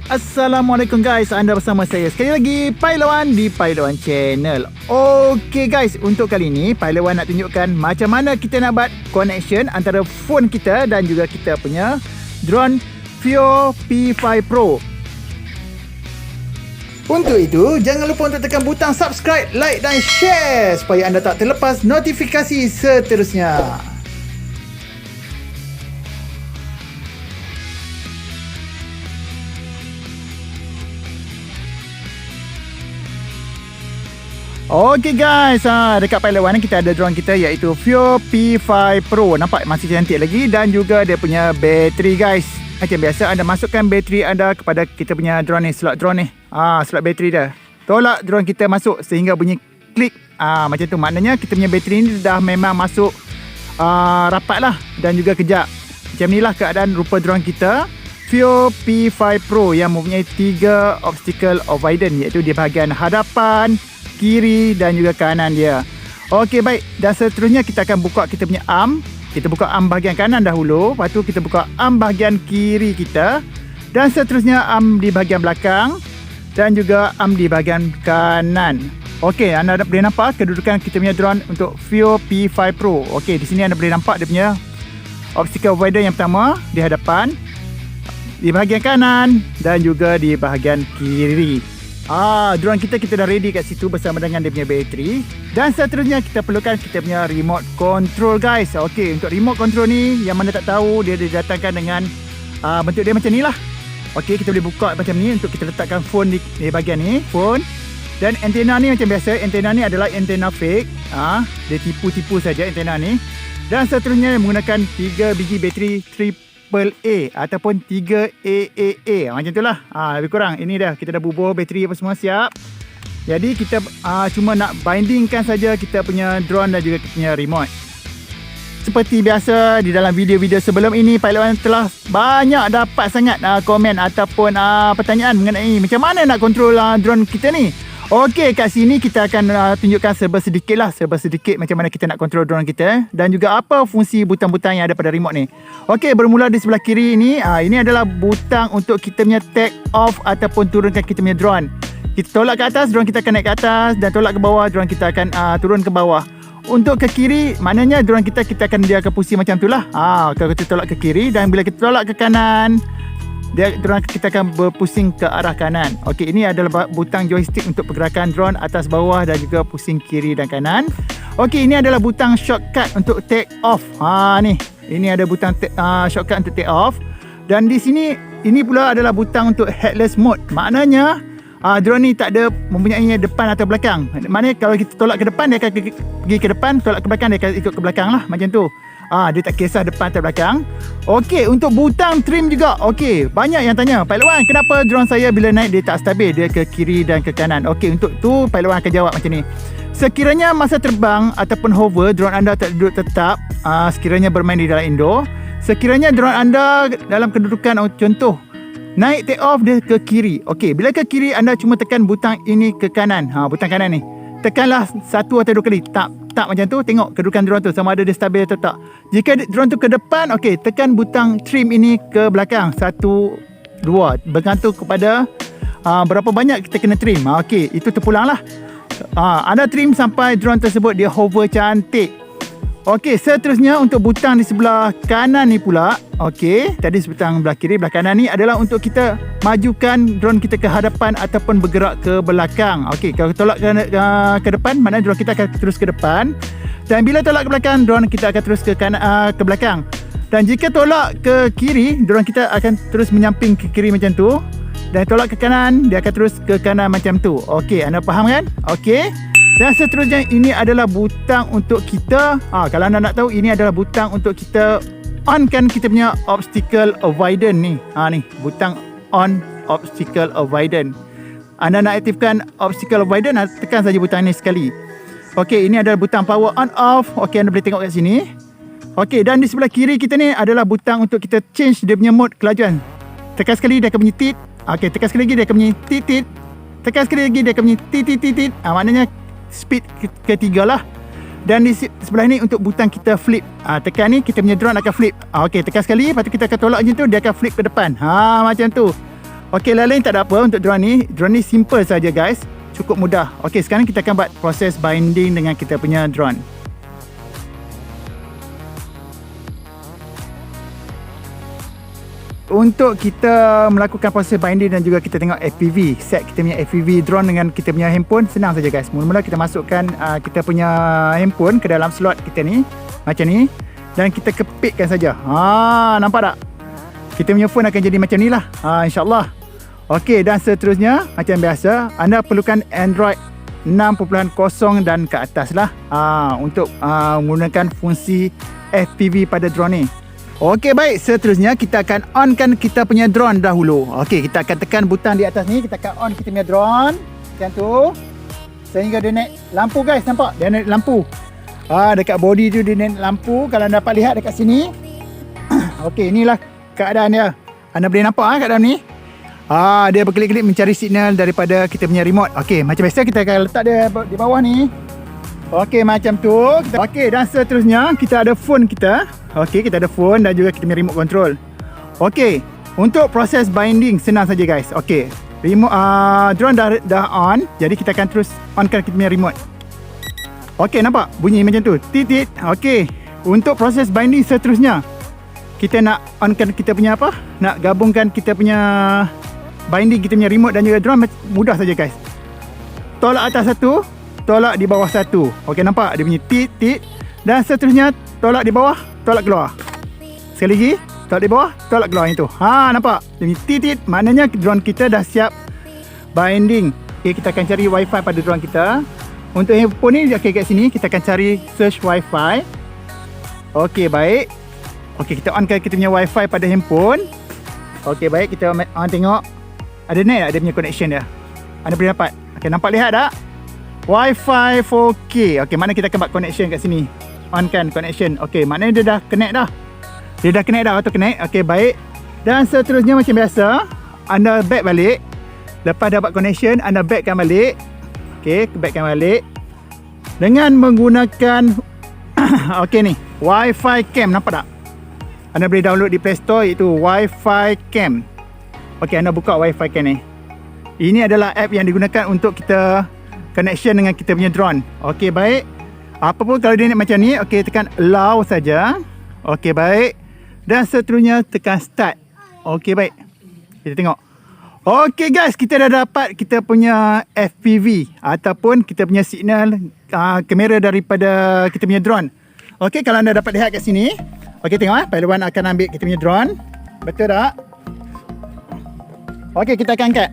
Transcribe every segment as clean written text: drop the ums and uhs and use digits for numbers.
Assalamualaikum guys, anda bersama saya sekali lagi Pailawan di Pailawan Channel. Okey guys, untuk kali ini Pailawan nak tunjukkan macam mana kita nak buat connection antara phone kita dan juga kita punya drone Veo P5 Pro. Untuk itu, jangan lupa untuk tekan butang subscribe, like dan share supaya anda tak terlepas notifikasi seterusnya. Okey guys, dekat Pailawan kita ada drone kita iaitu Veo P5 Pro. Nampak masih cantik lagi dan juga dia punya bateri guys. Macam biasa anda masukkan bateri anda kepada kita punya drone ni, slot drone ni. Slot bateri dia. Tolak drone kita masuk sehingga bunyi klik. Macam tu, maknanya kita punya bateri ni dah memang masuk rapat lah dan juga kejap. Macam ni lah keadaan rupa drone kita Veo P5 Pro yang mempunyai 3 obstacle avoidance, iaitu di bahagian hadapan, kiri dan juga kanan dia. Okey baik, dan seterusnya kita akan buka kita punya arm. Kita buka arm bahagian kanan dahulu, lepas tu kita buka arm bahagian kiri kita, dan seterusnya arm di bahagian belakang dan juga arm di bahagian kanan. Okey, anda boleh nampak kedudukan kita punya drone untuk Veo P5 Pro. Okey, di sini anda boleh nampak dia punya obstacle avoidance yang pertama di hadapan, di bahagian kanan dan juga di bahagian kiri. Drone kita dah ready kat situ bersama dengan dia punya bateri. Dan seterusnya kita perlukan kita punya remote control guys. Okey, untuk remote control ni yang mana tak tahu, dia didatangkan dengan bentuk dia macam ni lah. Okey, kita boleh buka macam ni untuk kita letakkan phone di bahagian ni, phone. Dan antena ni macam biasa, antena ni adalah antena fake. Dia tipu-tipu saja antena ni. Dan seterusnya menggunakan 3 biji bateri AAA ataupun 3 AAA. Macam itulah. Lebih kurang ini dah, kita dah bubuh bateri apa semua siap. Jadi kita cuma nak bindingkan saja kita punya drone dan juga kita punya remote. Seperti biasa di dalam video-video sebelum ini, Pailawan telah banyak dapat sangat komen ataupun pertanyaan mengenai macam mana nak kontrol drone kita ni. Okey, kat sini kita akan tunjukkan serba sedikit macam mana kita nak kontrol drone kita dan juga apa fungsi butang-butang yang ada pada remote ni. Okey, bermula di sebelah kiri ni, ini adalah butang untuk kita punya take off ataupun turunkan kita punya drone. Kita tolak ke atas, drone kita akan naik ke atas, dan tolak ke bawah, drone kita akan turun ke bawah. Untuk ke kiri, maknanya drone kita akan dia akan pusing macam tu lah. Kalau kita tolak ke kiri, dan bila kita tolak ke kanan, drone kita akan berpusing ke arah kanan. Okey, ini adalah butang joystick untuk pergerakan drone atas bawah dan juga pusing kiri dan kanan. Okey, ini adalah butang shortcut untuk take off. Ni. Ini ada butang shortcut untuk take off. Dan di sini, ini pula adalah butang untuk headless mode. Maknanya drone ni tak ada mempunyai depan atau belakang. Maknanya kalau kita tolak ke depan, dia akan pergi ke depan, tolak ke belakang, dia akan ikut ke belakang lah. Macam tu. Dia tak kisah depan atau belakang. Okey, untuk butang trim juga. Okey, banyak yang tanya, Pailawan, kenapa drone saya bila naik dia tak stabil, dia ke kiri dan ke kanan. Okey, untuk tu Pailawan akan jawab macam ni. Sekiranya masa terbang ataupun hover, drone anda tak duduk tetap, sekiranya bermain di dalam indoor, sekiranya drone anda dalam kedudukan contoh naik take off, dia ke kiri. Okey, bila ke kiri, anda cuma tekan butang ini ke kanan. Butang kanan ni. Tekanlah 1 atau 2 kali. Tak macam tu, tengok kedudukan drone tu sama ada dia stabil atau tak. Jika drone tu ke depan, okey, tekan butang trim ini ke belakang. 1, 2. Bergantung kepada berapa banyak kita kena trim. Okey, itu terpulang lah. Anda trim sampai drone tersebut dia hover cantik. Okey, seterusnya untuk butang di sebelah kanan ni pula. Okey, tadi butang belah kiri, belah kanan ni adalah untuk kita majukan drone kita ke hadapan ataupun bergerak ke belakang. Okey, kalau tolak ke depan, maknanya drone kita akan terus ke depan. Dan bila tolak ke belakang, drone kita akan terus ke belakang. Dan jika tolak ke kiri, drone kita akan terus menyamping ke kiri macam tu. Dan tolak ke kanan, dia akan terus ke kanan macam tu. Okey, anda faham kan? Okey. Dan seterusnya ini adalah butang untuk kita, kalau anda nak tahu, ini adalah butang untuk kita onkan kita punya obstacle avoidance ni. Ni butang on obstacle avoidance. Anda nak aktifkan obstacle avoidance, tekan saja butang ni sekali. Okey, ini adalah butang power on off. Okey, anda boleh tengok kat sini. Okey, dan di sebelah kiri kita ni adalah butang untuk kita change dia punya mode kelajuan. Tekan sekali dia akan bunyi tit. Okey, tekan sekali lagi dia akan bunyi tit. Tekan sekali lagi dia akan bunyi tit. Maknanya speed ketiga lah. Dan di sebelah ni untuk butang kita flip. Tekan ni, kita punya drone akan flip. Okey, tekan sekali, lepas tu kita akan tolak macam tu, dia akan flip ke depan. Macam tu. Okey, lain-lain tak ada apa untuk drone ni. Drone ni simple saja guys. Cukup mudah. Okey, sekarang kita akan buat proses binding dengan kita punya drone. Untuk kita melakukan proses binding dan juga kita tengok FPV, set kita punya FPV drone dengan kita punya handphone, senang saja guys. Mula-mula kita masukkan kita punya handphone ke dalam slot kita ni, macam ni, dan kita kepitkan saja. Nampak tak? Kita punya phone akan jadi macam ni lah, insyaAllah. Okey, dan seterusnya macam biasa, anda perlukan Android 6.0 dan ke atas lah untuk menggunakan fungsi FPV pada drone ni. Okey, baik, seterusnya kita akan onkan kita punya drone dahulu. Okey, kita akan tekan butang di atas ni, kita akan on kita punya drone macam tu sehingga dia naik lampu guys, nampak? Dia naik lampu. Dekat body tu dia naik lampu, kalau anda dapat lihat dekat sini. Okey, inilah keadaan dia. Anda boleh nampak keadaan ni. Dia berkelip-kelip mencari signal daripada kita punya remote. Okey, macam biasa kita akan letak dia di bawah ni. Okey, macam tu. Okey, dan seterusnya kita ada phone kita. Okey, kita ada phone dan juga kita punya remote control. Okey, untuk proses binding senang saja guys. Okey, remote drone dah on, jadi kita akan terus onkan kita punya remote. Okey, nampak bunyi macam tu. Titit. Okey, untuk proses binding seterusnya kita nak onkan kita punya apa? Nak gabungkan kita punya binding kita punya remote dan juga drone, mudah saja guys. Tolak atas satu, tolak di bawah satu. Okey, nampak dia bunyi tit. Dan seterusnya tolak di bawah, tolak keluar. Sekali lagi, tolak di bawah, tolak keluar itu. Nampak? Dia bunyi tit. Maknanya drone kita dah siap binding. Okey, kita akan cari wifi pada drone kita. Untuk handphone ni, okey, kat sini kita akan cari search wifi. Okey, baik. Okey, kita onkan kita punya wifi pada handphone. Okey, baik, kita on tengok. Ada net tak dia punya connection dia? Anda boleh dapat. Okey, nampak lihat tak? Wi-Fi 4K. Okey, mana kita akan buat connection kat sini. On-kan connection. Okey, maknanya dia dah connect dah. Dia dah connect dah, auto connect. Okey, baik. Dan seterusnya macam biasa, anda back balik. Lepas dah buat connection, anda backkan balik. Okey, backkan balik. Dengan menggunakan okey ni, Wi-Fi Cam, nampak tak? Anda boleh download di Play Store, iaitu Wi-Fi Cam. Okey, anda buka Wi-Fi Cam ni. Ini adalah app yang digunakan untuk kita connection dengan kita punya drone. Okey, baik. Apa pun kalau dia nak macam ni, okey, tekan allow saja. Okey, baik. Dan seterusnya tekan start. Okey, baik. Kita tengok. Okey guys, kita dah dapat kita punya FPV ataupun kita punya signal kamera daripada kita punya drone. Okey, kalau anda dapat lihat kat sini. Okey, tengok Pailawan akan ambil kita punya drone. Betul tak? Okey, kita akan angkat.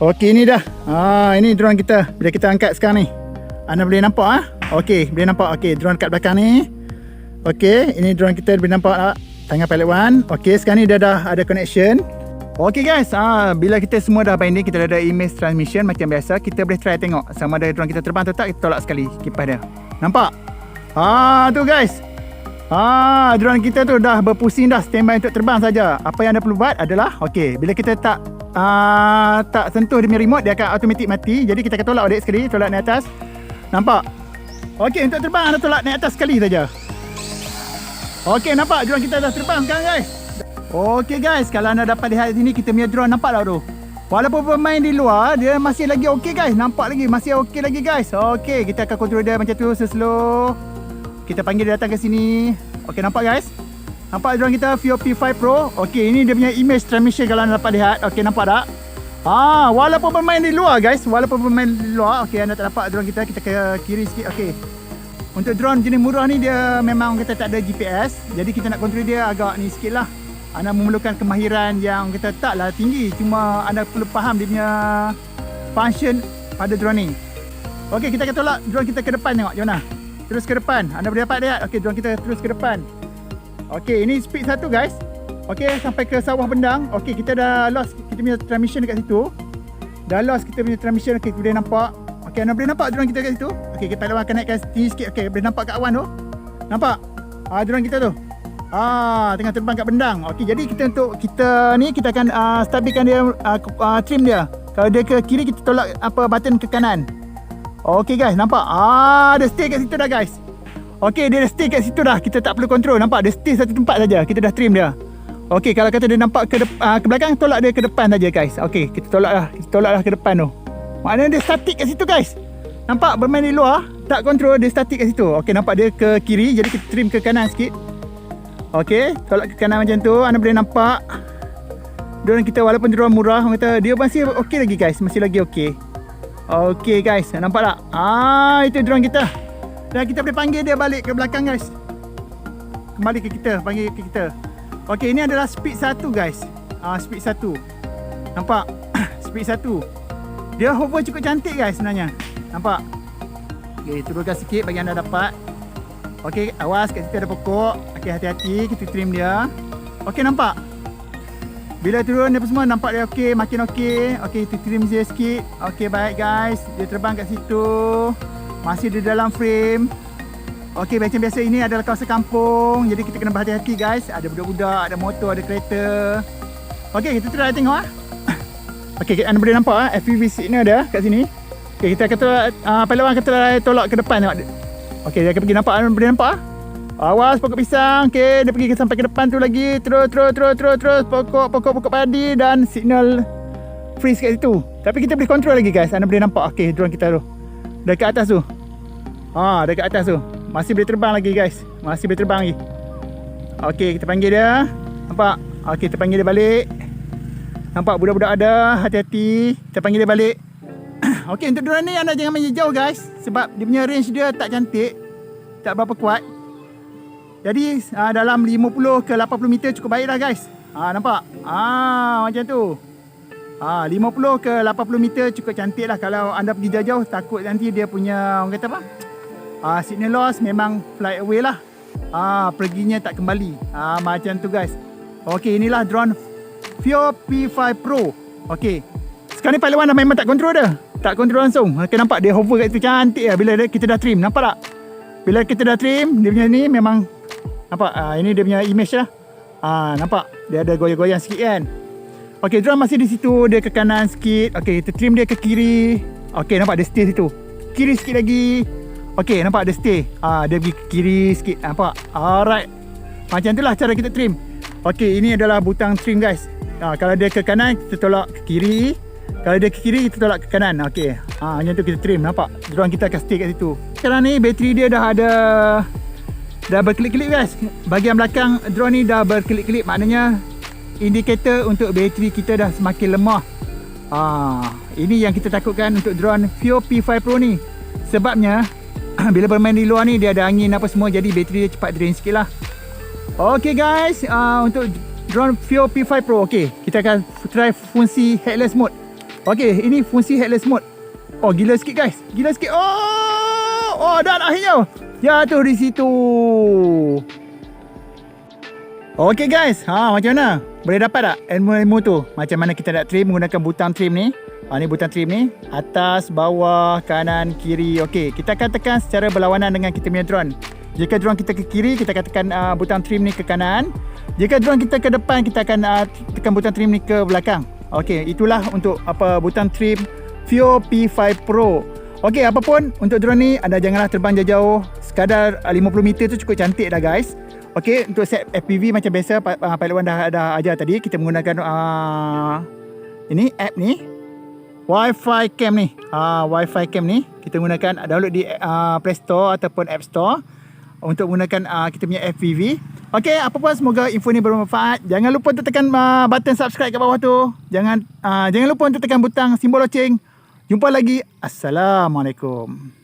Okey, ini dah. Ini drone kita. Bila kita angkat sekarang ni, anda boleh nampak Okey, boleh nampak. Okey, drone kat belakang ni. Okey, ini drone kita, boleh nampak tak? Tangan Pilot One. Okey, sekarang ni dia dah ada connection. Okey guys, bila kita semua dah binding, kita dah ada image transmission macam biasa, kita boleh try tengok sama ada drone kita terbang atau tak. Kita tolak sekali kipas dia. Nampak? Tu guys. Drone kita tu dah berpusing dah, standby untuk terbang saja. Apa yang anda perlu buat adalah, okey, bila kita tak sentuh dia punya remote, dia akan automatik mati. Jadi kita akan tolak adik sekali, tolak naik atas. Nampak? Okey, untuk terbang anda tolak naik atas sekali saja. Okey, nampak drone kita dah terbang sekarang guys. Okey guys, kalau anda dapat lihat sini, kita punya drone nampak tak tu? Walaupun bermain di luar, dia masih lagi okey guys. Nampak lagi, masih okey lagi guys. Okey, kita akan kontrol dia macam tu, slow. Kita panggil dia datang ke sini. Okey, nampak guys? Nampak drone kita Veo P5 Pro. Okey, ini dia punya image transmission kalau anda dapat lihat. Okey, nampak tak? Walaupun bermain di luar guys, okey, anda tak dapat drone kita ke kiri sikit. Okey. Untuk drone jenis murah ni, dia memang kita tak ada GPS. Jadi kita nak kontrol dia agak ni sikit lah. Anda memerlukan kemahiran yang kita taklah tinggi. Cuma anda perlu faham dia punya function pada drone ni. Okey, kita akan tolak drone kita ke depan, tengok Jona. Terus ke depan. Anda boleh dapat lihat. Okey, drone kita terus ke depan. Okey, ini speed 1 guys. Okey, sampai ke sawah bendang. Okey, kita dah lost kita punya transmission dekat situ. Dah lost kita punya transmission. Okey, boleh nampak. Okey, anda boleh nampak drone kita kat situ. Okey, kita lawan akan naikkan tinggi sikit. Okey, boleh nampak kat awan tu. Nampak? Drone kita tu. Tengah terbang kat bendang. Okey, jadi kita ni kita akan stabilkan dia, trim dia. Kalau dia ke kiri, kita tolak button ke kanan. Okey guys, nampak? Dia stay kat situ dah guys. Okey, dia dah stay kat situ dah. Kita tak perlu control. Nampak? Dia stay satu tempat saja. Kita dah trim dia. Okey, kalau kata dia nampak ke belakang, tolak dia ke depan saja guys. Okey, kita tolaklah ke depan tu. Maknanya dia statik kat situ guys. Nampak bermain di luar, tak kontrol, dia statik kat situ. Okey, nampak dia ke kiri, jadi kita trim ke kanan sikit. Okey, tolak ke kanan macam tu. Anda boleh nampak drone kita walaupun drone murah, orang kata dia masih okey lagi guys, masih lagi okey. Okey guys, nampak tak? Itu drone kita. Dan kita boleh panggil dia balik ke belakang guys. Kembali ke kita, panggil ke kita. Okey, ini adalah speed 1 guys. Speed 1. Nampak? Speed 1. Dia hover cukup cantik guys sebenarnya. Nampak? Okey, turunkan sikit bagi anda dapat. Okey, awas kat situ ada pokok. Okey, hati-hati, kita trim dia. Okey, nampak? Bila turun dia semua nampak dia okey, makin okey. Okey, kita trim dia sikit. Okey, baik guys. Dia terbang kat situ. Masih di dalam frame. Okey, macam biasa ini adalah kawasan kampung. Jadi kita kena berhati-hati guys. Ada budak-budak, ada motor, ada kereta. Okey, kita try tengok Okey, anda boleh nampak FPV seat ni ada kat sini. Okey, kita kata pahlawan kata tolak ke depan tengok. Okey, dia akan pergi nampak, anda boleh nampak awas pokok pisang. Okey, dia pergi sampai ke depan tu lagi. Terus pokok padi dan signal freeze kat situ. Tapi kita boleh control lagi guys. Anda boleh nampak okey drone kita tu. Dekat atas tu. Dekat atas tu. Masih boleh terbang lagi guys. Masih boleh terbang lagi. Okey, kita panggil dia. Nampak? Okey, kita panggil dia balik. Nampak budak-budak ada. Hati-hati. Kita panggil dia balik. Okey, untuk drone ni anda jangan main jauh guys. Sebab dia punya range dia tak cantik. Tak berapa kuat. Jadi dalam 50 ke 80 meter cukup baik lah guys. Nampak? Macam tu. 50 ke 80 meter cukup cantik lah. Kalau anda pergi jauh-jauh takut nanti dia punya orang kata apa? Signal loss, memang fly away lah. Perginya tak kembali. Macam tu guys. Okey, inilah drone Veo P5 Pro. Okey. Sekarang ni pahlawan dah memang tak kontrol dah. Tak kontrol langsung. Okey, nampak dia hover kat situ cantik lah bila kita dah trim. Nampak tak? Bila kita dah trim, dia punya ni memang nampak. Ini dia punya image lah. Nampak? Dia ada goyang-goyang sikit kan. Okey, drone masih di situ. Dia ke kanan sikit. Okey, kita trim dia ke kiri. Okey, nampak dia stay situ. Kiri sikit lagi. Okey, nampak dia stay. Dia pergi ke kiri sikit. Nampak? Alright. Macam itulah cara kita trim. Okey, ini adalah butang trim guys. Kalau dia ke kanan, kita tolak ke kiri. Kalau dia ke kiri, kita tolak ke kanan. Okey. Macam tu kita trim. Nampak? Drone kita akan stay kat situ. Sekarang ni bateri dia dah berkelip-kelip guys. Bahagian belakang drone ni dah berkelip-kelip. Maknanya indikator untuk bateri kita dah semakin lemah. Ini yang kita takutkan untuk drone Veo P5 Pro ni. Sebabnya bila bermain di luar ni dia ada angin apa semua, jadi bateri dia cepat drain sikit lah. Okey guys, untuk drone Veo P5 Pro, okey, kita akan try fungsi headless mode. Okey, ini fungsi headless mode. Gila sikit guys, gila sikit. Dan akhirnya jatuh di situ. Okey guys, macam mana? Boleh dapat tak ilmu-ilmu tu? Macam mana kita nak trim menggunakan butang trim ni? Ni butang trim ni. Atas, bawah, kanan, kiri. Okey, kita akan tekan secara berlawanan dengan kita punya drone. Jika drone kita ke kiri, kita akan tekan butang trim ni ke kanan. Jika drone kita ke depan, kita akan tekan butang trim ni ke belakang. Okey, itulah untuk butang trim Veo P5 Pro. Okey, apapun untuk drone ni, anda janganlah terbang jauh-jauh. Sekadar 50 meter tu cukup cantik dah guys. Okey, untuk set FPV macam biasa pahlawan dah ajar tadi, kita menggunakan ini app ni, Wi-Fi Cam ni. Wi-Fi Cam ni kita gunakan, download di Play Store ataupun App Store untuk menggunakan kita punya FPV. Okey, apa pun semoga info ni bermanfaat. Jangan lupa untuk tekan button subscribe kat bawah tu. Jangan lupa untuk tekan butang simbol loceng. Jumpa lagi. Assalamualaikum.